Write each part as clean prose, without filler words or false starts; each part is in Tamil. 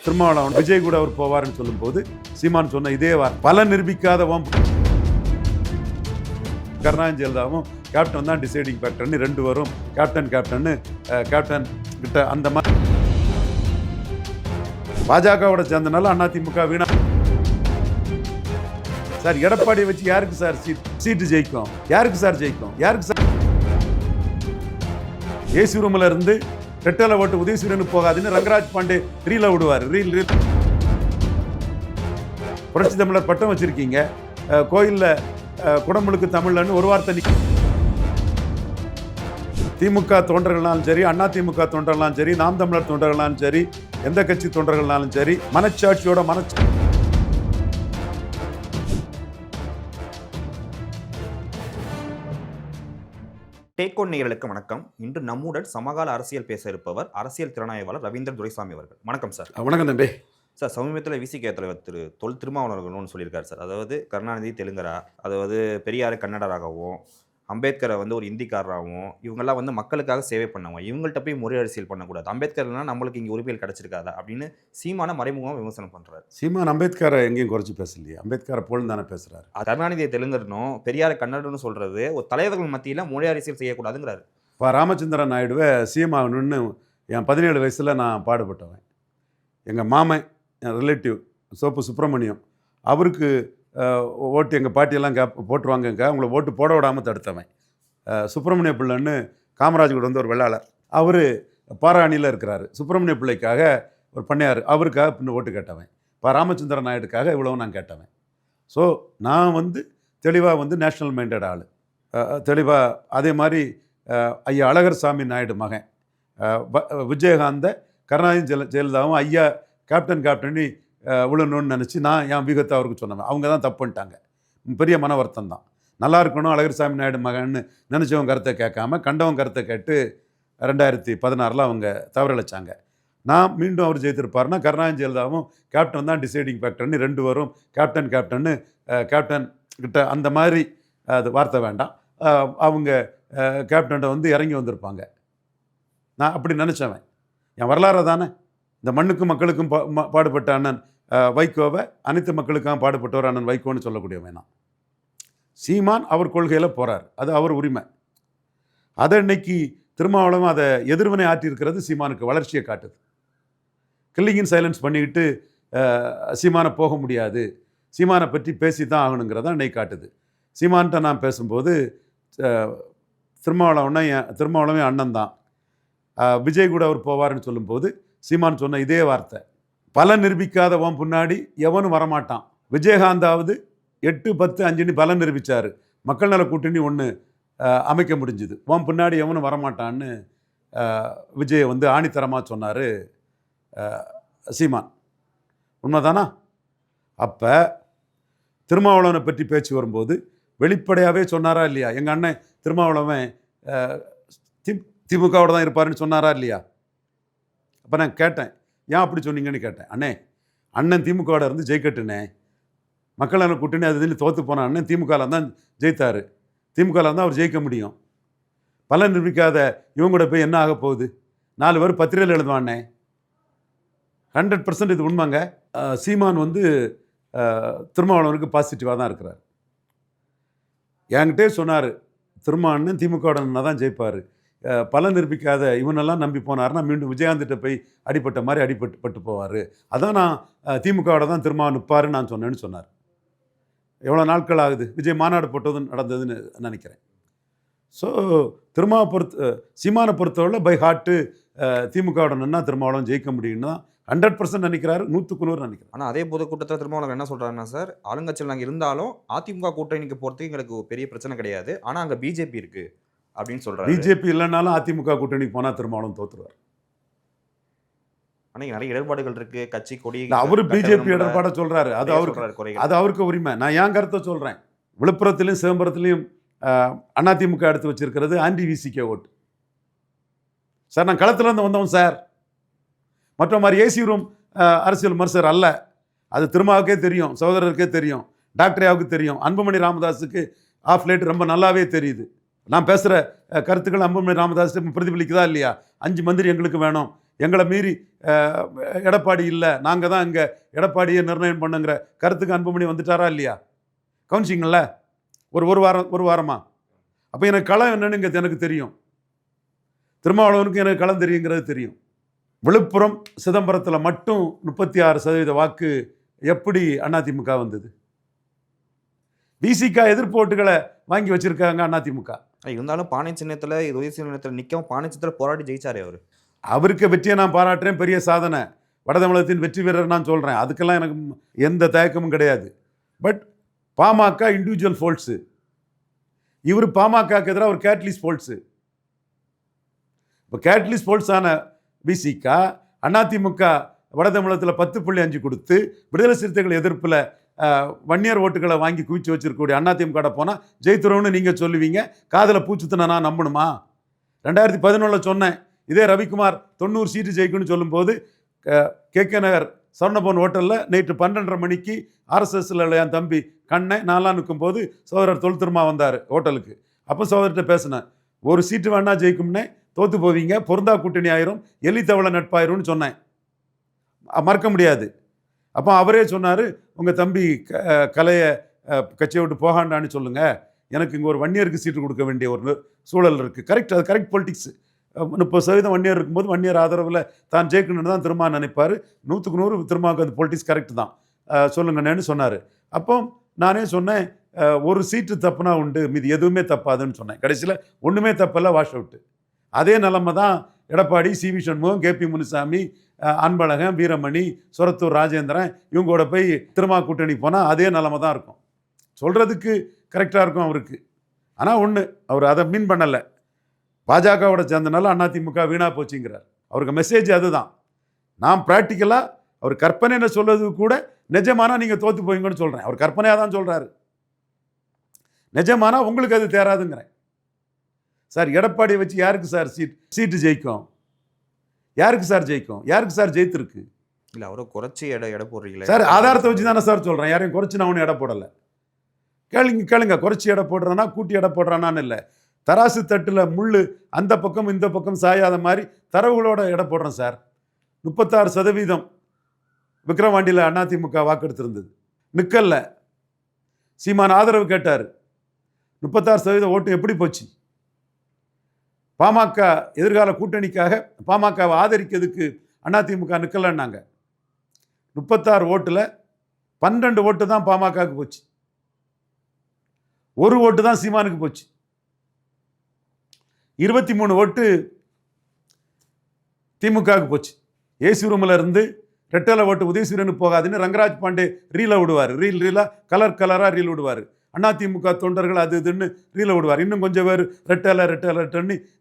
திருமாவளவன் விஜய் கூட அவர் போவார்னு சொல்லும்போது சீமான் சொன்ன இதே பல நிரூபிக்காத கருணாநிதி ஜெயலலிதாவும் கேப்டன் தான் டிசைடிங் ஃபேக்டர்னு ரெண்டு வரும் கேப்டன் கிட்ட அந்த மாதிரி பாஜகவோட சேர்ந்தனால அதிமுக வீணா சார். எடப்பாடியை வச்சு யாருக்கு சார் சீட்டு ஜெயிக்கும்? யாருக்கு சார் ஜெயிக்கும்? யாருக்கு சார்? ஏசி ரூம்ல இருந்து ரெட்டலை ஓட்டு உதயசூரியனுக்கு போகாதுன்னு ரங்கராஜ் பாண்டே ரீல விடுவார். ரீல் புரட்சி தமிழர் பட்டம் வச்சிருக்கீங்க, கோயில்ல குடமுழுக்கு தமிழ்லன்னு ஒரு வார்த்தை. திமுக தொண்டர்கள்னாலும் சரி, அண்ணா திமுக தொண்டர்களாலும் சரி, நாம் தமிழர் தொண்டர்களாலும் சரி, எந்த கட்சி தொண்டர்கள்னாலும் சரி, மனச்சாட்சியோட டேக் ஒன் நேயர்களுக்கு வணக்கம். இன்று நம்முடன் சமகால அரசியல் பேச இருப்பவர் அரசியல் திறனாய்வாளர் ரவீந்திரன் துரைசாமி அவர்கள். வணக்கம் சார். வணக்கம் தம்பி. சார், சமீபத்தில் விசிகே தலைவர் தொல் திருமாவளவன் சொல்லியிருக்காரு சார். அதாவது கருணாநிதி தெலுங்கரா, அதாவது பெரியார் கன்னடராகவும், அம்பேத்கரை ஒரு இந்திக்காரராகவும், இவங்கெல்லாம் மக்களுக்காக சேவை பண்ணவங்க, இவங்கள்ட்ட போய் முறை அரசியல் பண்ணக்கூடாது, அம்பேத்கர்னா நம்மளுக்கு இங்கே உரிமைகள் கிடைச்சிருக்காதா அப்படின்னு சீமான மறைமுகமாக விமர்சனம் பண்ணுறாரு. சீமான் அம்பேத்கரை எங்கேயும் குறைச்சி பேசலையே, அம்பேத்கரை போல் தானே பேசுறாரு. கருணாநிதியை தெலுங்கர்னும் பெரியார் கன்னடன்னு சொல்றது ஒரு தலைவர்கள் மத்தியில் மொழி அரசியல் செய்யக்கூடாதுங்கிறாரு. இப்போ ராமச்சந்திரன் நாயுடுவை சிஎம் ஆகணும்னு என் 17 வயசில் நான் பாடுபட்டவன். எங்கள் மாமன், என் ரிலேட்டிவ் சோப்பு சுப்பிரமணியம், அவருக்கு ஓட்டு எங்கள் பாட்டியெல்லாம் போட்டுருவாங்கங்க, அவங்கள ஓட்டு போட விடாமல் தடுத்தவன். சுப்பிரமணிய பிள்ளைன்னு காமராஜ் கூட ஒரு வெள்ளாளர், அவர் பாராணியில் இருக்கிறாரு. சுப்பிரமணிய பிள்ளைக்காக ஒரு பண்ணையார், அவருக்காக பின்ன ஓட்டு கேட்டவன். இப்போ ராமச்சந்திரன் நாயுடுக்காக இவ்வளவு நான் கேட்டவன். ஸோ நான் தெளிவாக நேஷ்னல் மைண்டட் ஆள், தெளிவாக. அதே மாதிரி ஐயா அழகர் சாமி நாயுடு மகன் விஜயகாந்த கருணாநிதி ஜெயலலிதாவும் ஐயா கேப்டன் விழணும்னு நினச்சி நான் என் வியூகத்தை அவருக்கு சொன்னேன். அவங்க தான் தப்பு பண்ணிட்டாங்க. பெரிய மன வருத்தம் தான். நல்லா இருக்கணும் அழகர் சாமி நாயுடு மகன்னு நினச்சவங்க கருத்தை கேட்காம கண்டவங்க கருத்தை கேட்டு 2016 அவங்க தவறளிச்சாங்க. நான் மீண்டும் அவர் ஜெயித்திருப்பாருன்னா கருணாநிதி ஜெயலலிதாவும் கேப்டன் தான் டிசைடிங் ஃபேக்டர்னு ரெண்டு வரும் கேப்டன் கிட்ட அந்த மாதிரி அது வார்த்தை வேண்டாம், அவங்க கேப்டன்கிட்ட இறங்கி வந்திருப்பாங்க. நான் அப்படி நினச்சவன். என் வரலாறு தானே. இந்த மண்ணுக்கும் மக்களுக்கும் பாடுபட்ட அண்ணன் வைகோவை அனைத்து மக்களுக்காக பாடுபட்டவர் அண்ணன் வைகோன்னு சொல்லக்கூடியவன் நான். சீமான் அவர் கொள்கையில் போகிறார், அது அவர் உரிமை. அதை இன்னைக்கு திருமாவளவன் அதை எதிர்வினை ஆற்றியிருக்கிறது சீமானுக்கு வளர்ச்சியை காட்டுது. கில்லிங்கின் சைலன்ஸ் பண்ணிக்கிட்டு சீமானை போக முடியாது, சீமானை பற்றி பேசி தான் ஆகணுங்கிறத இன்னைக்கு காட்டுது. சீமான்கிட்ட நான் பேசும்போது திருமாவளவன் அண்ணன் தான், விஜய் கூட அவர் போவார்னு சொல்லும்போது சீமான் சொன்ன இதே வார்த்தை, பல நிரூபிக்காத பின்னாடி எவனும் வரமாட்டான். விஜயகாந்தாவது 8, 10, 5 பலம் நிரூபித்தார். மக்கள் நல கூட்டணி ஒன்று அமைக்க முடிஞ்சுது. பின்னாடி எவனும் வரமாட்டான்னு விஜய் ஆணித்தரமாக சொன்னார் சீமான். உண்மைதானா? அப்போ திருமாவளவனை பற்றி பேச்சு வரும்போது வெளிப்படையாகவே சொன்னாரா இல்லையா? எங்கள் அண்ணன் திருமாவளவன் திமுகவோட தான் இருப்பாருன்னு சொன்னாரா இல்லையா? அப்போ நான் கேட்டேன், ஏன் அப்படி சொன்னீங்கன்னு கேட்டேன். அண்ணன் திமுகவோட இருந்து ஜெயிக்கட்டுனே, மக்கள் நல கூட்டணி அது தோற்று போன அண்ணன் திமுகவில் தான் ஜெயித்தார், திமுகவில் தான் அவர் ஜெயிக்க முடியும். பலன் நிரூபிக்காத இவங்க கூட போய் என்ன ஆக போகுது? 4 பேர் பத்திரிகையில் எழுதுவானே. 100% இது உண்மைங்க. சீமான் திருமாவளவனுக்கு பாசிட்டிவாக தான் இருக்கிறார். என்கிட்டே சொன்னார், திருமாவளவன் திமுகவோட தான் ஜெயிப்பார், பலன் நிரூபிக்காத இவனெல்லாம் நம்பி போனார்னா மீண்டும் விஜயகாந்திட்ட போய் அடிப்பட்ட மாதிரி அடிபட்டு போவார். அதான் நான் திமுகவோட தான் திருமாவளவன் நிற்பாருன்னு நான் சொன்னேன்னு சொன்னார். எவ்வளோ நாட்கள் ஆகுது, விஜய் மாநாடு போட்டதும் நடந்ததுன்னு நினைக்கிறேன். ஸோ சீமானை பொறுத்தவரை பை ஹார்ட்டு திமுகவோட நின்னா திருமாவளவன் ஜெயிக்க முடியும்னு தான் 100% நினைக்கிறாரு, 100க்கு 100 நினைக்கிறார். ஆனால் அதே பொதுக்கூட்டத்தில் திருமாவளவன் என்ன சொல்கிறாருன்னா, சார், ஆளுங்கட்சியில் நாங்கள் இருந்தாலும் அதிமுக கூட்டணிக்கு போகிறதுக்கு எங்களுக்கு பெரிய பிரச்சனை கிடையாது, ஆனால் அங்கே பிஜேபி இருக்குது அப்படின்னு சொல்கிறார். பிஜேபி இல்லைனாலும் அதிமுக கூட்டணிக்கு போனால் திருமாவளவன் தோற்றுருவார். ஆனால் நிறைய இடர்பாடுகள் இருக்கு, கட்சி கொடி. அவரு பிஜேபி இடர்பாட சொல்றாரு, அது அவருக்கு உரிமை. நான் என் கருத்தை சொல்றேன். விழுப்புரத்திலையும் சிதம்பரத்திலையும் அதிமுக எடுத்து வச்சிருக்கிறது ஆன்டி விசிகே ஓட்டு. சார், நான் களத்துல இருந்து வந்தவன் சார். மற்ற மாதிரி ஏசி ரூம் அரசியல் விமர்சகர் அல்ல. அது திருமாவுக்கே தெரியும், சகோதரருக்கே தெரியும், டாக்டர் தெரியும், அன்புமணி ராமதாஸுக்கு ஆஃப் லைட் ரொம்ப நல்லாவே தெரியுது. நான் பேசுகிற கருத்துக்கள் அன்புமணி ராமதாஸ் பிரதிபலிக்குதா இல்லையா? 5 மந்திரி எங்களுக்கு வேணும், எங்களை மீறி எடப்பாடி இல்லை, நாங்கள் தான் இங்கே எடப்பாடியை நிர்ணயம் பண்ணுங்கிற கருத்துக்கு அன்புமணி வந்துட்டாரா இல்லையா? கவனிச்சிங்கள ஒரு வாரமா. அப்போ எனக்கு களம் என்னன்னு இங்கே எனக்கு தெரியும், திருமாவளவனுக்கு எனக்கு களம் தெரியுங்கிறது தெரியும். விழுப்புரம் சிதம்பரத்தில் மட்டும் 36% வாக்கு எப்படி அதிமுக வந்தது? விசிக எதிர்ப்பு ஓட்டுகளை வாங்கி வச்சிருக்காங்க அதிமுக. இருந்தாலும் பானை சின்னத்தில் உதய சின்னத்தில் நிற்கவும் பானை சின்னத்தில் போராடி ஜெயிச்சாரே அவர். அவருக்கு வெற்றியை நான் பாராட்டுறேன், பெரிய சாதனை, வட தமிழகத்தின் வெற்றி வீரர் நான் சொல்கிறேன். அதுக்கெல்லாம் எனக்கு எந்த தயக்கமும் கிடையாது. பட் பாமக இண்டிவிஜுவல் ஃபோல்ட்ஸு, இவர் பாமகக்கு எதிராக ஒரு கேட்லிஸ் ஃபோல்ட்ஸு. இப்போ கேட்லிஸ் ஃபோல்ட்ஸ் ஆன விசிக அதிமுக வட தமிழகத்தில் 10.5 கொடுத்து விடுதலை சிறுத்தைகள் எதிர்ப்பில் வன்னியர் ஓட்டுகளை வாங்கி குவிச்சு வச்சிருக்கக்கூடிய அதிமுக போனால் ஜெயித்துறோன்னு நீங்கள் சொல்லுவீங்க. காதில் பூச்சுத்தின நான் நம்பணுமா? 2011 சொன்னேன், இதே ரவிக்குமார் 90 சீட்டு ஜெயிக்குன்னு சொல்லும்போது கேகே நகர் சரவணபவன் ஹோட்டலில் நைட்டு 12:30 மணிக்கு ஆர்எஸ்எஸ்ல என் தம்பி கண்ணை நான்லாம் நிற்கும்போது சோதரர் தொல்திருமா வந்தார் ஹோட்டலுக்கு. அப்போ சோதரர்கிட்ட பேசினேன், ஒரு சீட்டு வேணா ஜெயிக்கும்னே, தோற்று போவீங்க, பொருந்தா கூட்டணி ஆயிரும், எலி தவளை நட்பாயிரும்னு சொன்னேன். மறக்க முடியாது. அப்போ அவரே சொன்னார், உங்கள் தம்பி கலையை கட்சியை விட்டு போகாண்டான்னு சொல்லுங்கள், எனக்கு இங்கே ஒரு வன்னியருக்கு சீட்டு கொடுக்க வேண்டிய ஒரு சூழல் இருக்குது. கரெக்ட், அது கரெக்ட் பொலிட்டிக்ஸ். 30% வன்னியர் இருக்கும்போது வன்னியர் ஆதரவில் தான் ஜெயிக்கணும்னு தான் திரும்ப நினைப்பார். 100க்கு 100 திருமாவுக்கு அந்த பொலிட்டிக்ஸ் கரெக்ட் தான், சொல்லுங்கண்ணேன்னு சொன்னார். அப்போ நானே சொன்னேன், ஒரு சீட்டு தப்புனா உண்டு, மீது எதுவுமே தப்பாதுன்னு சொன்னேன். கடைசியில் ஒன்றுமே தப்பல்ல, வாஷ் அவுட்டு. அதே நிலைமை தான் எடப்பாடி, சிவி சண்முகம், கேபி முனுசாமி, அன்பழகன், வீரமணி, சொரத்தூர் ராஜேந்திரன் இவங்களோட போய் திருமா கூட்டணி போனால் அதே நிலைமை தான் இருக்கும். சொல்கிறதுக்கு கரெக்டாக இருக்கும் அவருக்கு. ஆனால் ஒன்று, அவர் அதை மீன் பண்ணலை. பாஜகவோட சேர்ந்தனால அதிமுக வீணாக போச்சுங்கிறார். அவருக்கு மெசேஜ் அதுதான். நான் ப்ராக்டிக்கலாக அவர் கற்பனைன்னு சொல்றது கூட நிஜமானா நீங்கள் தோற்று போவீங்கன்னு சொல்கிறேன். அவர் கற்பனையாக தான் சொல்கிறாரு, நிஜமானா உங்களுக்கு அது தேராதுங்கிறேன். சார் எடப்பாடியை வச்சு யாருக்கு சார் சீட்டு ஜெயிக்கும்? யாருக்கு சார் ஜெயிக்கும்? யாருக்கு சார் ஜெயித்திருக்கு? இல்லை, அவரை குறைச்சி எடை போடுறீங்களே சார். ஆதாரத்தை வச்சு தானே சார் சொல்கிறேன், யாரையும் குறைச்சி நான் ஒன்றும் எடை போடலை. கேளுங்க, குறைச்சி எடை போடுறானா கூட்டி எடை போடுறானான்னு இல்லை. தராசு தட்டில் முள் அந்த பக்கம் இந்த பக்கம் சாயாத மாதிரி தரவுகளோட எடை போடுறேன் சார். 36% விக்ரவாண்டியில் அதிமுக வாக்கெடுத்திருந்தது. நிக்கல்ல, சீமான் ஆதரவு கேட்டார். 36% ஓட்டு எப்படி போச்சு? பாமக எதிர்கால கூட்டணிக்காக பாமகவை ஆதரிக்கிறதுக்கு அதிமுக நிற்கலன்னாங்க. 36 ஓட்டில் 12 ஓட்டு தான் பாமகவுக்கு போச்சு, 1 ஓட்டு தான் சீமானுக்கு போச்சு. 23 ஓட்டு திமுகவுக்கு போச்சு. ஏசி ரூமில் இருந்து ரெட்டலை ஓட்டு உதயசூரியனுக்கு போகாதுன்னு ரங்கராஜ் பாண்டே ரீலை விடுவார். ரீலாக கலராக ரீல் விடுவார். அதிமுக தொண்டர்கள் அது இதுன்னு ரீலை விடுவார். இன்னும் கொஞ்சம் பேர் ரெட்டலை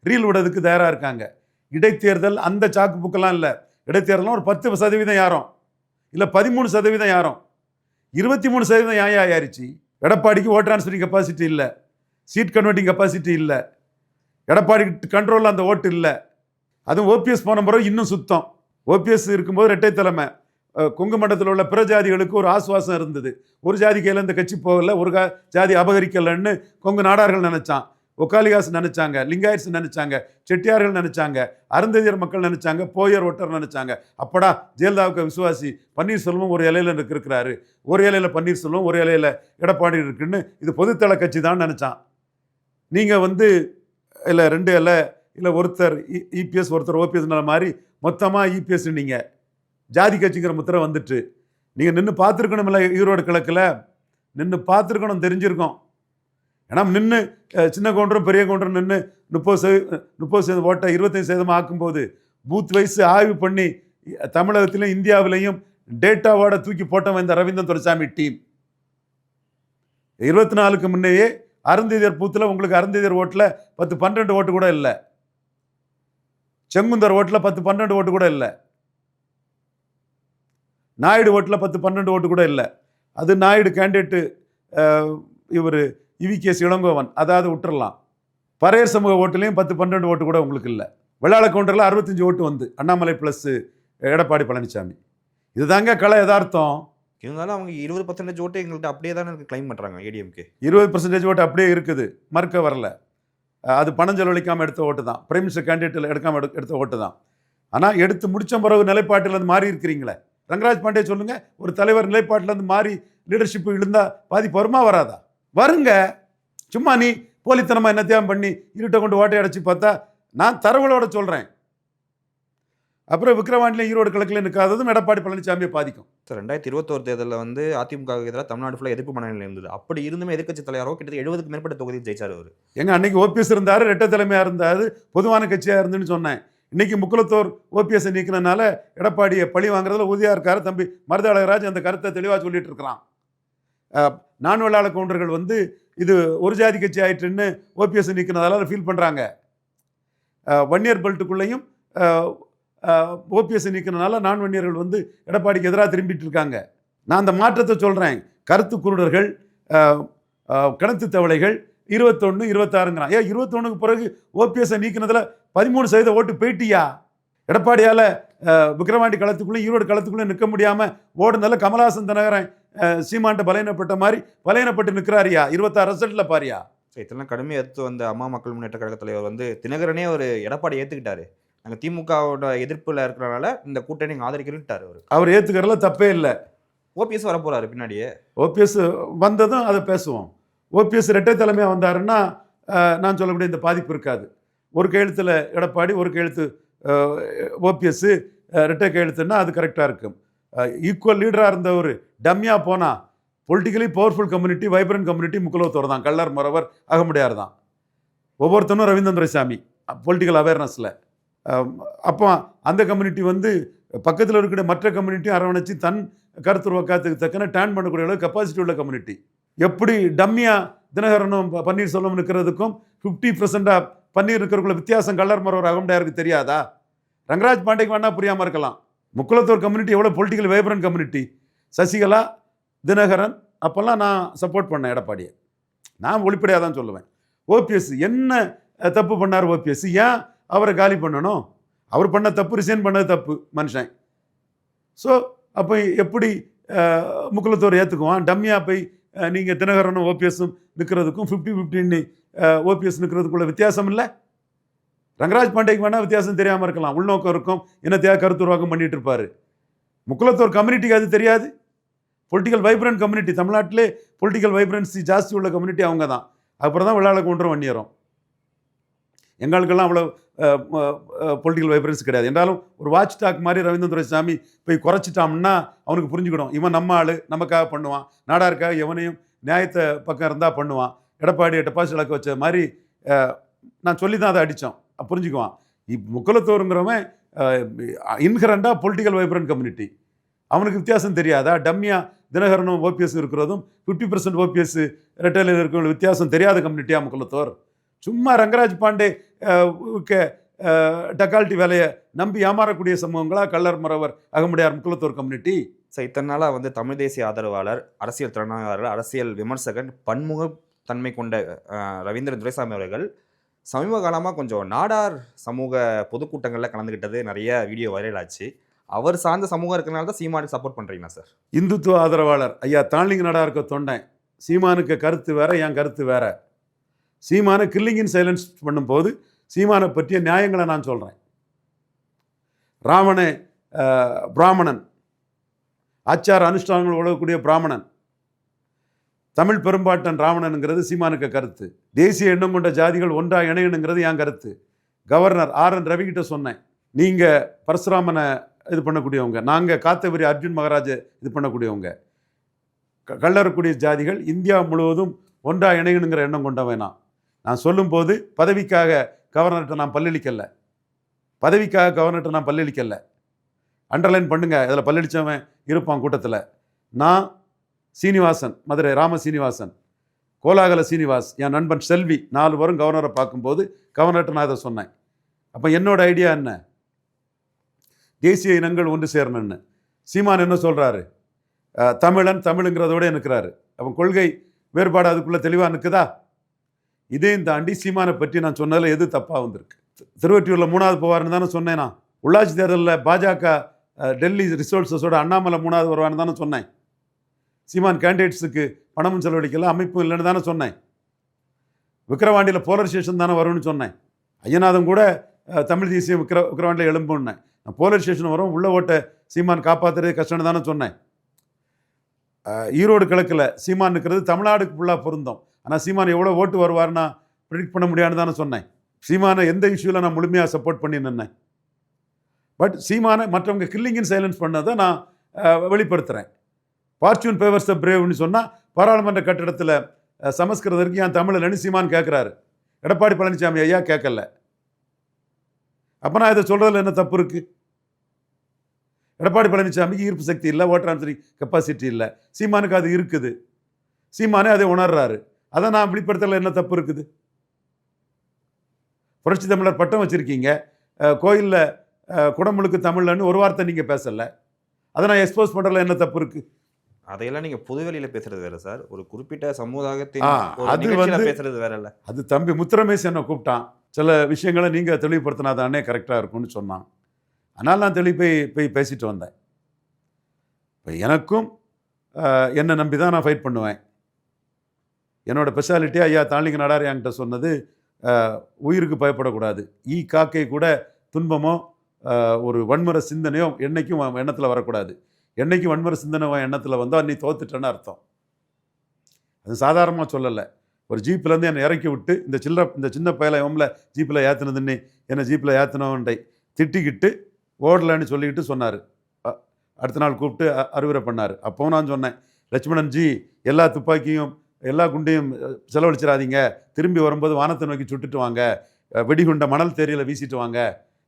ரீல் விடுறதுக்கு தயாராக இருக்காங்க. இடைத்தேர்தல் அந்த சாக்கு புக்கெல்லாம் இல்லை. இடைத்தேர்தலாம் ஒரு 10% யாரும் இல்லை, 13% யாரும், 23% ஆயாச்சு. எடப்பாடிக்கு ஓட் டிரான்ஸ்ஃபரிங் கெப்பாசிட்டி இல்லை, சீட் கன்வெர்ட்டிங் கெப்பாசிட்டி இல்லை, எடப்பாடி கண்ட்ரோலில் அந்த ஓட்டு இல்லை. அதுவும் ஓபிஎஸ் போன பிறகு இன்னும் சுத்தம். ஓபிஎஸ் இருக்கும்போது இரட்டை தலைமை, கொங்கு மண்டலத்தில் உள்ள பிற ஜாதிகளுக்கு ஒரு ஆசுவாசம் இருந்தது. ஒரு ஜாதி கையில் இந்த கட்சி போகல, ஒரு ஜாதி அபகரிக்கலன்னு கொங்கு நாடார்கள் நினைச்சான், ஒக்காலிகாஸ் நினைச்சாங்க, லிங்காயட்ஸ் நினைச்சாங்க, செட்டியார்கள் நினைச்சாங்க, அருந்ததியர் மக்கள் நினைச்சாங்க, போயர் ஒட்டர் நினைச்சாங்க. அப்படா ஜெயலலிதாவுக்கு விசுவாசி பன்னீர்செல்வம் ஒரு இலையில இருக்கிறாரு, ஒரு இலையில பன்னீர்செல்வம், ஒரு இலையில எடப்பாடி இருக்குன்னு இது பொதுத்தள கட்சி தான் நினைச்சான். நீங்கள் இல்லை 2 இலை இல்லை ஒருத்தர் இபிஎஸ் ஒருத்தர் ஓபிஎஸ்னால மாதிரி மொத்தமாக இபிஎஸ் நீங்கள் ஜாதி கட்சிங்கிற முத்திரை வந்துட்டு நீங்கள் நின்று பார்த்துருக்கணும். இல்லை ஈரோடு கிழக்கில் நின்று பார்த்துருக்கணும், தெரிஞ்சிருக்கோம். ஏன்னா நின்று சின்ன கவுண்டரும் பெரிய கவுண்டரும் நின்று 30% ஓட்டை 25% ஆக்கும்போது பூத் வைஸ் ஆய்வு பண்ணி தமிழகத்திலையும் இந்தியாவிலையும் டேட்டாவோட தூக்கி போட்டவன் இந்த ரவீந்திரன் துரைசாமி டீம். 24க்கு முன்னையே அருந்ததியர் பூத்தில் உங்களுக்கு அருந்ததியர் ஓட்டில் 10-12 ஓட்டு கூட இல்லை, செங்குந்தர் ஓட்டில் 10-12 ஓட்டு கூட இல்லை, நாயுடு ஓட்டில் 10-12 ஓட்டு கூட இல்லை. அது நாயுடு கேண்டிடேட்டு இவர் இவிகேஎஸ் இளங்கோவன், அதாவது விட்டுறலாம். பறையர் சமூக ஓட்டுலேயும் 10-12 ஓட்டு கூட உங்களுக்கு இல்லை. வெள்ளாள கவுண்டரில் 65 ஓட்டு வந்து அண்ணாமலை ப்ளஸ் எடப்பாடி பழனிசாமி. இதுதாங்க கலை யதார்த்தம். இருந்தாலும் அவங்க 20% ஓட்டு எங்கள்கிட்ட அப்படியே தானே கிளைம் பண்ணுறாங்க. ஏடிஎம்கே 20% ஓட்டு அப்படியே இருக்குது, மறுக்க வரல. அது பணம் செலவழிக்காமல் எடுத்த ஓட்டு தான், பிரைம் மினிஸ்டர் கேண்டிடேட்டில் எடுத்த ஓட்டு தான். ஆனால் எடுத்து முடிச்ச பிறகு நிலைப்பாட்டிலேருந்து மாறி இருக்கிறீங்களே. ரங்கராஜ் பாண்டே சொல்லுங்கள், ஒரு தலைவர் நிலைப்பாட்டிலேருந்து மாறி லீடர்ஷிப் இருந்தால் பாதிப்பு வருமா வராதா? வருங்க. சும்மா நீ போலித்தனமாக என்னத்தையும் பண்ணி இருட்டை கொண்டு ஓட்டை அடைச்சி பார்த்தா, நான் தரவுகளோட சொல்கிறேன். அப்புறம் விக்கிரவாண்டியில் ஈரோடு கிழக்கில் நிற்காததும் எடப்பாடி பழனிசாமியை பாதிக்கும். சார் 2021 தேர்தலில் வந்து அதிமுகவுக்கு எதிராக தமிழ்நாடு ஃபுல்லாக எதிர்ப்பு மனநிலை இருந்தது. அப்படி இருந்துமே எதிர்க்கட்சி தலைவரோ கிட்டத்தட்ட 70க்கு மேற்பட்ட தொகுதியில் ஜெயிச்சார் அவர். எங்க அன்னைக்கு ஓபிஎஸ் இருந்தார், ரெட்டை தலைமையாக இருந்தார், பொதுவான கட்சியாக இருந்துன்னு சொன்னேன். இன்னைக்கு முக்குலத்தோர் ஓபிஎஸ் நீக்கினால எடப்பாடியை பழி வாங்குறதுல உறுதியாக இருக்காரு. தம்பி மருது அழகராஜ் அந்த கருத்தை தெளிவாக சொல்லிட்டு இருக்கிறான். நான் வெள்ளாள கவுண்டர்கள் வந்து இது ஒரு ஜாதி கட்சி ஆயிட்டுன்னு ஓபிஎஸ் நீக்கினதால ஃபீல் பண்ணுறாங்க. வன்னியர் பெல்ட்டுக்குள்ளேயும் ஓபிஎஸ் நீக்கினால நான் வன்னியர்கள் வந்து எடப்பாடிக்கு எதிராக திரும்பிட்டு இருக்காங்க. நான் அந்த மாற்றத்தை சொல்கிறேன். கருத்து குருடர்கள், கணத்து தவளைகள் 21 26ங்கிறான். 21க்கு பிறகு ஓபிஎஸ் நீக்கினதில் 13% ஓட்டு போயிட்டியா? எடப்பாடியால் விக்கிரவாண்டி களத்துக்குள்ளே ஈரோடு களத்துக்குள்ளே நிற்க முடியாமல் ஓடுனால கமலஹாசன் தினகரன் சீமான்ட்ட பலையனப்பட்ட மாதிரி பலையனப்பட்டு நிற்கிறாரியா? 26% பாரியா? இதெல்லாம் கடுமையாக எடுத்து வந்த அம்மா மக்கள் முன்னேற்ற கழக தலைவர் வந்து தினகரனே ஒரு எடப்பாடி ஏற்றுக்கிட்டாரு. நாங்கள் திமுகவோட எதிர்ப்பில் இருக்கிறனால இந்த கூட்டணி நீங்கள் ஆதரிக்கிறேன்ட்டார். அவர் ஏற்றுக்கிறதுல தப்பே இல்லை. ஓபிஎஸ் வரப்போறாரு பின்னாடியே. ஓபிஎஸ் வந்ததும் அதை பேசுவோம். ஓபிஎஸ் ரெட்டை தலைமையாக வந்தாருன்னா நான் சொல்லக்கூடிய இந்த பாதிப்பு இருக்காது. ஒரு கையெழுத்தில் எடப்பாடி, ஒரு கையெழுத்து ஓபிஎஸ், ரெட்டை கையெழுத்துன்னா அது கரெக்டாக இருக்கும். ஈக்குவல் லீடராக இருந்த ஒரு டம்மியாக போனால் politically powerful community, vibrant community Mukkulathor தான். கள்ளர் மறவர் அகமுடையார் தான். ஒவ்வொருத்தனும் ரவீந்திரன் துரைசாமி பொலிட்டிக்கல் அவேர்னஸில். அப்போ அந்த கம்யூனிட்டி வந்து பக்கத்தில் இருக்கிற மற்ற கம்யூனிட்டியும் அரவணைச்சு தன் கருத்துருவக்காத்துக்கு தக்கன டேன் பண்ணக்கூடிய அளவு கெப்பாசிட்டி உள்ள கம்யூனிட்டி. எப்படி டம்மியாக தினகரனும் பன்னீர்செல்வம் இருக்கிறதுக்கும் 50% பன்னீர் இருக்கிறக்குள்ள வித்தியாசம் கள்ளர் மறவர் அகமுடையாருக்கு தெரியாதா? ரங்கராஜ் பாண்டேக்கு வேணா புரியாமல் இருக்கலாம். முக்குலத்தோர் கம்யூனிட்டி எவ்வளோ political vibrant community. Sasikala, Dinakaran அப்போல்லாம் நான் சப்போர்ட் பண்ணேன் எடப்பாடியை. நான் ஒளிப்படையாக தான் சொல்லுவேன். ஓபிஎஸ் என்ன தப்பு பண்ணார்? ஓபிஎஸ் ஏன் அவரை காலி பண்ணணும்? அவர் பண்ண தப்பு, ரிசைன் பண்ணது தப்பு மனுஷன். ஸோ அப்போ எப்படி முக்குலத்தோர் ஏற்றுக்குவான்? டம்மியாக போய் நீங்கள் தினகரனும் ஓபிஎஸும் நிற்கிறதுக்கும் 50-50 ஓபிஎஸ் நிற்கிறதுக்குள்ள வித்தியாசம் இல்லை. ரங்கராஜ் பாண்டேக்கு வேணால் வித்தியாசம் தெரியாமல் இருக்கலாம். உள்நோக்கம் இருக்கும், என்னத்தையாக கருத்துருவாக்கம் பண்ணிட்டு இருப்பார். முக்குலத்தோர் கம்யூனிட்டிக்கு அது தெரியாது. பொலிட்டிக்கல் வைப்ரண்ட் கம்யூனிட்டி, தமிழ்நாட்டிலே பொலிட்டிக்கல் வைப்ரன்சி ஜாஸ்தி உள்ள கம்யூனிட்டி அவங்க தான். அப்புறம் தான் வெள்ளாள கவுண்டர் வன்னியரும். எங்களுக்கெல்லாம் அவ்வளோ பொலிட்டிக்கல் வைப்ரன்ஸ் கிடையாது. என்றாலும் ஒரு வாட்ச் டாக் மாதிரி ரவீந்திரன் துரைசாமி போய் குறைச்சிட்டான்னா அவனுக்கு புரிஞ்சுக்கணும், இவன் நம்ம ஆள், நமக்காக பண்ணுவான், நாடாருக்காக எவனையும் நியாயத்தை பக்கம் இருந்தால் பண்ணுவான். எடப்பாடி டெபாசிட் இழக்க வச்ச மாதிரி நான் சொல்லி தான் அதை அடித்தோம், புரிஞ்சுக்குவான். முக்குலத்தோருங்கிறவன் இன்ஹரண்டாக பொலிட்டிக்கல் வைப்ரண்ட் கம்யூனிட்டி. அவனுக்கு வித்தியாசம் தெரியாதா? டம்மியாக தினகரனும் ஓபிஎஸ் இருக்கிறதும் 50% ஓபிஎஸ் ரெட்டையில் இருக்கிற வித்தியாசம் தெரியாத கம்யூனிட்டியாக முக்குலத்தோர். சும்மா ரங்கராஜ் பாண்டே டக்கால்ட்டி வேலையை நம்பி ஏமாறக்கூடிய சமூகங்களாக கள்ளர் மறவர் அகமுடையார் முக்குலத்தோர் கம்யூனிட்டி. சார் இத்தனை நாளாக வந்து தமிழ் தேசிய ஆதரவாளர், அரசியல் திறனாளர், அரசியல் விமர்சகன், பன்முகத்தன்மை கொண்ட ரவீந்திரன் துரைசாமி அவர்கள் சமீப காலமாக கொஞ்சம் நாடார் சமூக பொதுக்கூட்டங்களில் கலந்துக்கிட்டது நிறைய வீடியோ வைரல் ஆச்சு. அவர் சார்ந்த சமூகம் இருக்கிறனால தான் சீமானுக்கு சப்போர்ட் பண்ணுறீங்களா சார்? இந்துத்துவ ஆதரவாளர் ஐயா தாழ்லிங்க நாடாக இருக்க தொண்டேன். சீமானுக்கு கருத்து வேற, என் கருத்து வேற. சீமானை கில்லிங் இன் சைலன்ஸ் பண்ணும்போது சீமானை பற்றிய நியாயங்களை நான் சொல்கிறேன். ராவணே பிராமணன், ஆச்சார அனுஷ்டானங்கள் உழவக்கூடிய பிராமணன், தமிழ் பெரும்பாட்டன் ராவணனுங்கிறது சீமானுக்கு கருத்து. தேசிய எண்ணம் கொண்ட ஜாதிகள் ஒன்றாக இணையணுங்கிறது என் கருத்து. கவர்னர் RN ரவிகிட்ட சொன்னேன், நீங்கள் பரசுராமனை இது பண்ணக்கூடியவங்க, நாங்கள் காத்தவரி அர்ஜுன் மகாராஜை இது பண்ணக்கூடியவங்க. கள்ளறக்கூடிய ஜாதிகள் இந்தியா முழுவதும் ஒன்றாக இணையணுங்கிற எண்ணம் கொண்டவனா. நான் சொல்லும்போது பதவிக்காக கவர்னர்கிட்ட நான் பல்லளிக்கலை, பதவிக்காக கவர்னர்கிட்ட நான் பல்லளிக்கலை. அண்டர்லைன் பண்ணுங்க, இதில் பல்லளிச்சவன் இருப்பான் கூட்டத்தில். நான் சீனிவாசன், மதுரை ராம சீனிவாசன், கோலாகல சீனிவாஸ், என் நண்பன் செல்வி 4 பேரும் கவர்னரை பார்க்கும்போது கவர்னர்கிட்ட நான் இதை சொன்னேன். அப்போ என்னோட ஐடியா என்ன? தேசிய இனங்கள் ஒன்று சேரணும்னு. சீமான் என்ன சொல்கிறாரு? தமிழன் தமிழுங்கிறதோட நிற்கிறாரு. அப்போ கொள்கை வேறுபாடு அதுக்குள்ளே தெளிவாக நிற்குதா? இதையும் தாண்டி சீமானை பற்றி நான் சொன்னதில் எது தப்பாக வந்திருக்கு? திருவொற்றியூரில் 3வது போவார்னு தானே சொன்னேன். நான் உள்ளாட்சி தேர்தலில் பாஜக டெல்லி ரிசோர்ஸஸோட அண்ணாமலை 3வது வருவான்னு தானே சொன்னேன். சீமான் கேண்டிடேட்ஸுக்கு பணமும் செலவழிக்கல, அமைப்பும் இல்லைன்னு தானே சொன்னேன். விக்கிரவாண்டியில் போலரைசேஷன் தானே வரும்னு சொன்னேன். ஐயநாதன் கூட தமிழ் தேசியம் விக்கிரவாண்டியில் எழும்புன்னேன். நான் போலீஸ் ஸ்டேஷன் வரும் உள்ள ஓட்டை சீமான் காப்பாற்றுறது கஷ்டம்னு தானே சொன்னேன். ஈரோடு கிழக்கில் சீமான் இருக்கிறது தமிழ்நாடுக்கு ஃபுல்லாக பொருந்தும். ஆனால் சீமான் எவ்வளோ ஓட்டு வருவார்னா ப்ரிடிக்ட் பண்ண முடியாதுன்னு தானே சொன்னேன். சீமானை எந்த இஷ்யூவில் நான் முழுமையாக சப்போர்ட் பண்ணி நின்னேன். பட் சீமானை மற்றவங்க கில்லிங் இன் சைலன்ஸ் பண்ணதை நான் வெளிப்படுத்துகிறேன். ஃபார்ச்சூன் ஃபேவர்ஸ் த பிரேவ்னு சொன்னால் பாராளுமன்ற கட்டிடத்தில் சமஸ்கிருதருக்கு என் தமிழில்னு சீமான் கேட்குறாரு. எடப்பாடி பழனிசாமி ஐயா கேட்கல. அப்போ நான் இதை சொல்கிறதுல என்ன தப்பு இருக்குது? எடப்பாடி பழனிசாமிக்கு ஈர்ப்பு சக்தி இல்லை, ஓட்டர் கெப்பாசிட்டி இல்லை. சீமானுக்கு அது இருக்குது. சீமானே அதை உணர்றாரு. அதை நான் வெளிப்படுத்தல என்ன தப்பு இருக்குது? புரட்சி தமிழர் பட்டம் வச்சுருக்கீங்க, கோயிலில் குடமுழுக்கு தமிழ்லன்னு ஒரு வார்த்தை நீங்கள் பேசலை. அதை நான் எக்ஸ்போஸ் பண்ணுறதுல என்ன தப்பு இருக்குது? அதையெல்லாம் நீங்கள் பொதுவெளியில் பேசுறது வேற சார், ஒரு குறிப்பிட்ட சமூகத்தின் அது வந்து பேசுறது வேற இல்லை. அது தம்பி முத்துரமேஷ் என்னை கூப்பிட்டான், சில விஷயங்களை நீங்கள் தெளிவுபடுத்தினா தானே கரெக்டாக இருக்கும்னு சொன்னான். அதனால் நான் போய் பேசிட்டு வந்தேன். இப்போ எனக்கும் என்னை நம்பி தான் நான் ஃபைட் பண்ணுவேன். என்னோடய ஸ்பெஷாலிட்டி ஐயா தாளிங்க நடார் என்கிட்ட சொன்னது, உயிருக்கு பயப்படக்கூடாது. காக்கை கூட துன்பமோ ஒரு வன்முறை சிந்தனையோ என்றைக்கும் எண்ணத்தில் வரக்கூடாது. என்றைக்கும் வன்முறை சிந்தனை எண்ணத்தில் வந்தால் நீ தோத்துட்டேன்னு அர்த்தம். அது சாதாரணமாக சொல்லலை. ஒரு ஜீப்லேருந்து என்னை இறக்கி விட்டு இந்த சின்ன பயலை எவமில் ஜீப்பில் ஏற்றுனதுன்னு என்னை ஜீப்பில் ஏற்றினவன்றை திட்டிக்கிட்டு ஓடலைன்னு சொல்லிக்கிட்டு சொன்னார். அடுத்த நாள் கூப்பிட்டு அறிவுரை பண்ணார். அப்போவும் நான் சொன்னேன், லட்சுமணன் ஜி எல்லா துப்பாக்கியும் எல்லா குண்டையும் செலவழிச்சிடாதீங்க, திரும்பி வரும்போது வானத்தை நோக்கி சுட்டுட்டு வாங்க, வெடிகுண்டை மணல் தேரியில் வீசிட்டு வாங்க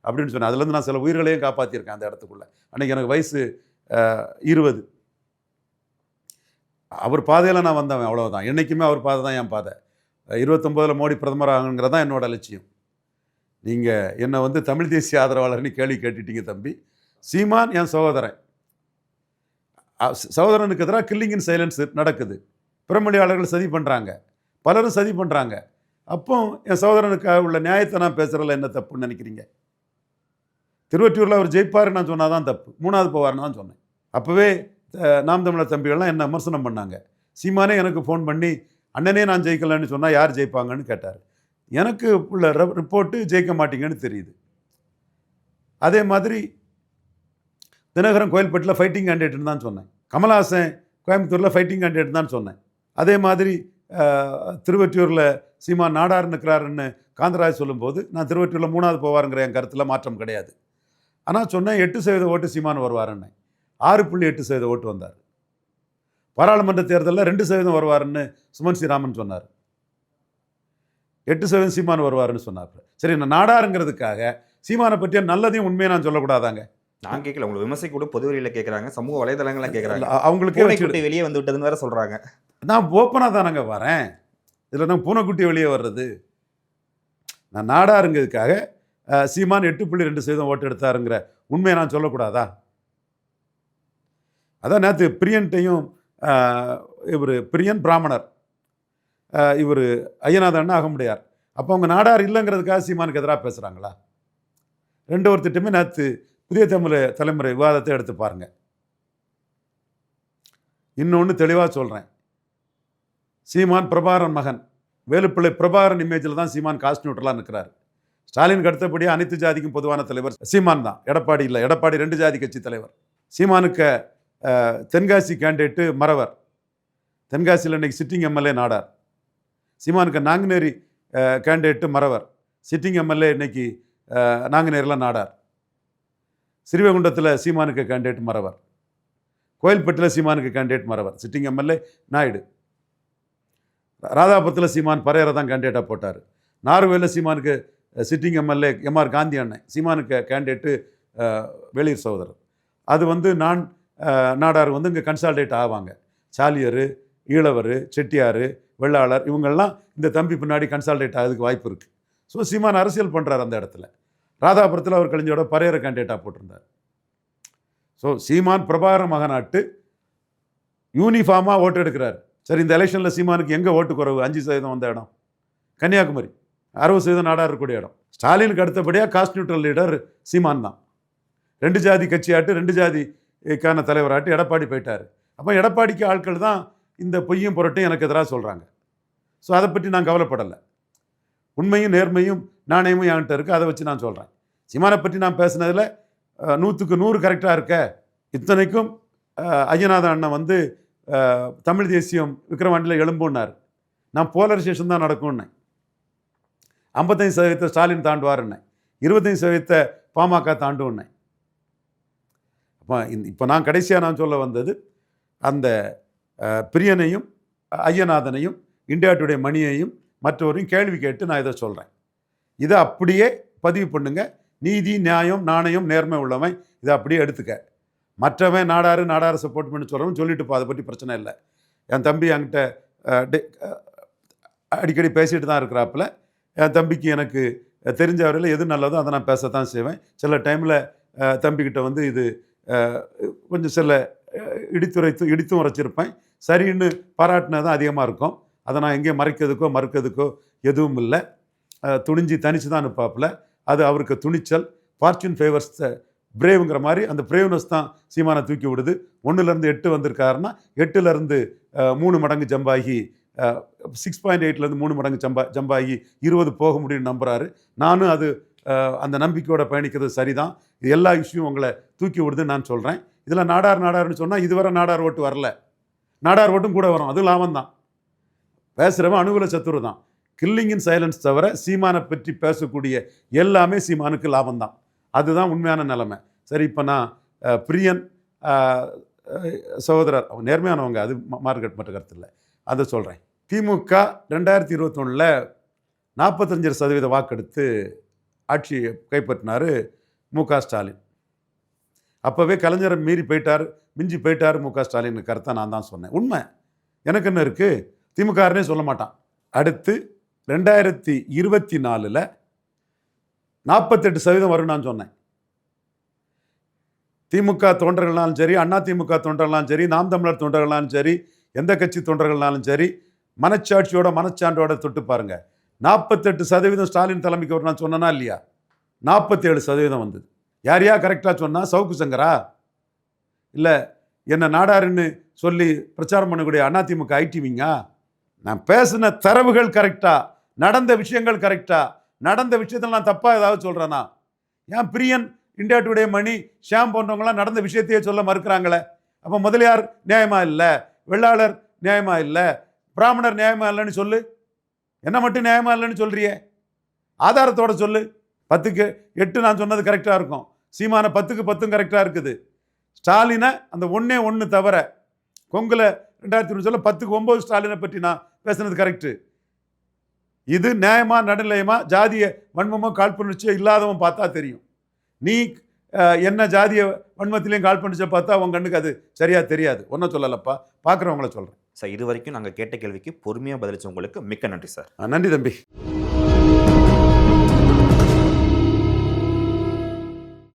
அப்படின்னு சொன்னேன். அதுலேருந்து நான் சில உயிர்களையும் காப்பாற்றியிருக்கேன் அந்த இடத்துக்குள்ளே. அன்றைக்கி எனக்கு வயசு 20. அவர் பாதையில் நான் வந்தவன், அவ்வளோதான். என்றைக்குமே அவர் பாதை தான் என் பாதை. 29 மோடி பிரதமர் ஆகுங்கிறது தான் என்னோட லட்சியம். நீங்கள் என்னை வந்து தமிழ் தேசிய ஆதரவாளர்னு கேள்வி கேட்டுட்டீங்க தம்பி. சீமான் என் சகோதரன். சகோதரனுக்கு எதிராக கில்லிங் இன் சைலன்ஸ் நடக்குது. பிறமொழியாளர்கள் சதி பண்ணுறாங்க, பலரும் சதி பண்ணுறாங்க. அப்போ என் சகோதரனுக்காக உள்ள நியாயத்தை நான் பேசுகிறதில்ல என்ன தப்புன்னு நினைக்கிறீங்க? திருவொற்றியூரில் அவர் ஜெயிப்பார் நான் சொன்னால் தான் தப்பு, 3வது போவார்னு தான் சொன்னேன். அப்போவே நாம் தமிழர் தம்பிகள்லாம் என்ன விமர்சனம் பண்ணாங்க. சீமானே எனக்கு ஃபோன் பண்ணி அண்ணனே நான் ஜெயிக்கலன்னு சொன்னால் யார் ஜெயிப்பாங்கன்னு கேட்டார். எனக்கு உள்ள ரிப்போர்ட்டு ஜெயிக்க மாட்டீங்கன்னு தெரியுது. அதே மாதிரி தினகரன் கோயில்பேட்டில் ஃபைட்டிங் கேண்டிடேட்னு தான் சொன்னேன். கமல்ஹாசன் கோயம்புத்தூரில் ஃபைட்டிங் கேண்டிடேட் தான் சொன்னேன். அதே மாதிரி திருவொற்றியூரில் சீமான் நாடார் நிற்கிறாருன்னு காந்தராஜ் சொல்லும்போது நான் திருவொற்றியூரில் 3வது போவாருங்கிற என் கருத்தில் மாற்றம் கிடையாது. ஆனால் சொன்னேன் 8% ஓட்டு சீமான் வருவாருன்னு. 6.8% ஓட்டு வந்தார். பாராளுமன்ற தேர்தலில் 2% வருவாருன்னு சுமன் ஸ்ரீராமன் சொன்னார். 8% சீமான் வருவாருன்னு சொன்னார். சரி, நான் நாடாருங்கிறதுக்காக சீமானை பற்றிய நல்லதையும் உண்மையை நான் சொல்லக்கூடாதாங்க? நான் கேட்கல, உங்களை விமர்சைக்கு கூட பொது வழியில் கேட்குறாங்க, சமூக வலைதளங்கள்லாம் கேட்குறாங்க. அவங்களுக்கே வெளியே வந்து விட்டதுன்னு வேற சொல்கிறாங்க. நான் ஓப்பனாக தானங்க வரேன். இதில் நான் பூனைக்குட்டி வெளியே வர்றது. நான் நாடாருங்கிறதுக்காக சீமான் 8.2% ஓட்டு எடுத்தாருங்கிற உண்மையை நான் சொல்லக்கூடாதா? அதான் நேற்று பிரியன்ட்டையும் இவர் பிரியன் பிராமணர், இவர் ஐயநாதன் அகமுடையார். அப்போ அவங்க நாடார் இல்லைங்கிறதுக்காக சீமானுக்கு எதிராக பேசுகிறாங்களா? ஒரு திட்டமே நேற்று புதிய தமிழ் தலைமுறை விவாதத்தை எடுத்து பாருங்கள். இன்னொன்று தெளிவாக சொல்கிறேன், சீமான் பிரபாகரன் மகன். வேலுப்பிள்ளை பிரபாகரன் இமேஜில் தான் சீமான் காஸ்ட் நியூட்ரலாக நிற்கிறார். ஸ்டாலினுக்கு அடுத்தபடியாக அனைத்து ஜாதிக்கும் பொதுவான தலைவர் சீமான் தான், எடப்பாடி இல்லை. எடப்பாடி 2 ஜாதி கட்சி தலைவர். சீமானுக்கு தென்காசி கேண்டிடேட்டு மறவர். தென்காசியில் இன்றைக்கி சிட்டிங் எம்எல்ஏ நாடார். சீமானுக்கு நாங்குநேரி கேண்டிடேட்டு மறவர். சிட்டிங் எம்எல்ஏ இன்னைக்கு நாங்குநேரில் நாடார். ஸ்ரீவைகுண்டத்தில் சீமானுக்கு கேண்டிடேட் மறவர். கோயில்பட்டில் சீமானுக்கு candidate Maravar. Sitting MLA Naidu. ராதாபுரத்தில் சீமான் பரையரை தான் கேண்டிடேட்டாக போட்டார். நார்வேலில் சீமானுக்கு சிட்டிங் எம்எல்ஏ எம்ஆர் காந்தி அண்ணன். சீமானுக்கு கேண்டிடேட்டு வெளியூர் சகோதரர். அது வந்து நாடார் வந்து இங்கே கன்சால்டேட் ஆவாங்க. சாலியர், ஈழவர், செட்டியார், வெள்ளாளர் இவங்கெல்லாம் இந்த தம்பி பின்னாடி கன்சால்டேட் ஆகிறதுக்கு வாய்ப்பு இருக்குது. ஸோ சீமான் அரசியல் பண்ணுறார் அந்த இடத்துல. ராதாபுரத்தில் அவர் கழிஞ்சோட பரையரை கேண்டிடேட்டாக போட்டிருந்தார். ஸோ சீமான் பிரபாகர மகனாட்டு யூனிஃபார்மாக ஓட்டு எடுக்கிறார். சரி, இந்த எலெக்ஷனில் சீமானுக்கு எங்கே ஓட்டு குறைவு? 5% வந்த இடம் கன்னியாகுமரி. 60% நாடார் இருக்கக்கூடிய இடம். ஸ்டாலினுக்கு அடுத்தபடியாக காஸ்ட் நியூட்ரல் லீடர் சீமான் தான். 2 ஜாதி கட்சியாட்டு 2 ஜாதிக்கான தலைவராட்டு எடப்பாடி போயிட்டார். அப்போ எடப்பாடிக்கு ஆட்கள் தான் இந்த பொய்யும் புரட்டையும் எனக்கு எதிராக சொல்கிறாங்க. ஸோ அதை பற்றி நான் கவலைப்படலை. உண்மையும் நேர்மையும் நாணயமும் என்கிட்ட இருக்குது, அதை வச்சு நான் சொல்கிறேன். சீமானை பற்றி நான் பேசுனதில் 100க்கு 100 கரெக்டாக இருக்க. இத்தனைக்கும் ஐயநாதன் அண்ணன் வந்து தமிழ் தேசியம் விக்ரவாண்டியில் எழும்புன்னார். நான் போலரைசேஷன் தான் நடக்கும்னேன். 55% ஸ்டாலின் தாண்டுவாருன்னேன். 25% பாமக தாண்டுன்னேன். இப்போ நான் கடைசியாக நான் சொல்ல வந்தது அந்த பிரியனையும் ஐயநாதனையும் இந்தியா டுடே மணியையும் மற்றவரையும் கேள்வி கேட்டு நான் இதை சொல்கிறேன். இதை அப்படியே பதிவு பண்ணுங்க. நீதி, நியாயம், நாணயம், நேர்மை உள்ளவன் இதை அப்படியே எடுத்துக்க. மற்றவன் நாடாரு சப்போர்ட் பண்ணி சொல்கிறவன் சொல்லிட்டு அதை பற்றி பிரச்சனை இல்லை. என் தம்பி என்கிட்ட அடிக்கடி பேசிட்டு தான் இருக்கிறாப்புல. என் தம்பிக்கு எனக்கு தெரிஞ்ச வரையில் எது நல்லதோ அதை நான் பேசத்தான் செய்வேன். சில டைமில் தம்பிக்கிட்ட வந்து இது கொஞ்சம் சில இடித்தும் உரைச்சிருப்பேன். சரின்னு பாராட்டினது தான் அதிகமாக இருக்கும். அதை நான் எங்கேயும் மறைக்கிறதுக்கோ மறுக்கிறதுக்கோ எதுவும் இல்லை. துணிஞ்சு தனிச்சு தான் நிற்பாப்புல. அது அவருக்கு துணிச்சல். ஃபார்ச்சூன் ஃபேவர்ஸ் பிரேவுங்கிற மாதிரி அந்த பிரேவ்னஸ் தான் சீமானை தூக்கி விடுது. 1லேருந்து 8 வந்திருக்காருன்னா 8லேருந்து 3 மடங்கு ஜம்பாகி 6.8லேருந்து 3 மடங்கு ஜம்பாகி 20 போக முடியும்னு நம்புகிறாரு. நானும் அது அந்த நம்பிக்கையோட பயணிக்கிறது சரிதான். இது எல்லா இஷ்யூவும் உங்களை தூக்கி விடுதுன்னு நான் சொல்கிறேன். இதில் நாடார்னு சொன்னால் இதுவரை நாடார் ஓட்டு வரல. நாடார் ஓட்டும் கூட வரும். அதுவும் லாபம் தான். பேசுகிறவன் அனுகூல சத்துரு தான். கில்லிங் இன் சைலன்ஸ் தவிர சீமானை பற்றி பேசக்கூடிய எல்லாமே சீமானுக்கு லாபம் தான். அதுதான் உண்மையான நிலைமை. சரி, இப்போ நான் பிரியன் சகோதரர் அவங்க நேர்மையானவங்க, அது மார்க்கெட் மற்ற கருத்து இல்லை, அதை சொல்கிறேன். திமுக 2021 45% வாக்கெடுத்து ஆட்சியை கைப்பற்றினார் மு.க. ஸ்டாலின். அப்போவே கலைஞரை மிஞ்சி போயிட்டார் மு.க. ஸ்டாலின் கருத்தை நான் தான் சொன்னேன். உண்மை. எனக்கு என்ன இருக்குது, திமுகனே சொல்ல மாட்டான். அடுத்து 2024 48% வரும் நான் சொன்னேன். திமுக தொண்டர்கள்னாலும் சரி, அண்ணா திமுக தொண்டர்களாலும் சரி, நாம் தமிழர் தொண்டர்களாலும் சரி, எந்த கட்சி தொண்டர்கள்னாலும் சரி, மனச்சான்றோட தொட்டு பாருங்க. 48% ஸ்டாலின் தலைமைக்கு வரும் நான் சொன்னேன்னா இல்லையா? 47% வந்தது. யாரையா கரெக்டாக சொன்னால் சவுக்கு சங்கரா இல்லை என்ன நாடாருன்னு சொல்லி பிரச்சாரம் பண்ணக்கூடிய அதிமுக ஐடிவிங்கா? நான் பேசின தரவுகள் கரெக்டா, நடந்த விஷயங்கள் கரெக்டா, நடந்த விஷயத்தில் நான் தப்பாக ஏதாவது சொல்கிறேன்னா? ஏன் பிரியன், இந்தியா டுடே மணி, ஷாம் போன்றவங்களாம் நடந்த விஷயத்தையே சொல்ல மறுக்கிறாங்களே. அப்போ முதலியார் நியாயமா இல்லை, வெள்ளாளர் நியாயமா இல்லை, பிராமணர் நியாயமா இல்லைன்னு சொல்லு. என்ன மட்டும் நியாயமா இல்லைன்னு சொல்றியே, ஆதாரத்தோட சொல்லு. 10க்கு 8 நான் சொன்னது கரெக்டாக இருக்கும். சீமான 10க்கு 10 கரெக்டாக இருக்குது. ஸ்டாலினை அந்த 1 தவிர கொங்குல 2020 10க்கு 9 ஸ்டாலினை பற்றி நான் பேசுனது கரெக்டு. இது நியாயமா, நடுநிலையமா, ஜாதிய வன்மமோ காழ்ப்புணர்ச்சியோ இல்லாதவன் பார்த்தா தெரியும். நீ என்ன ஜாதிய வன்மத்திலையும் காழ்ப்புணர்ச்சியை பார்த்தா உன் கண்ணுக்கு அது சரியா தெரியாது. ஒன்றும் சொல்லலப்பா, பார்க்குறவங்கள சொல்கிறேன் சார். இது வரைக்கும் நாங்கள் கேட்ட கேள்விக்கு பொறுமையாக பதிலளிச்ச உங்களுக்கு மிக்க நன்றி சார். நன்றி தம்பி.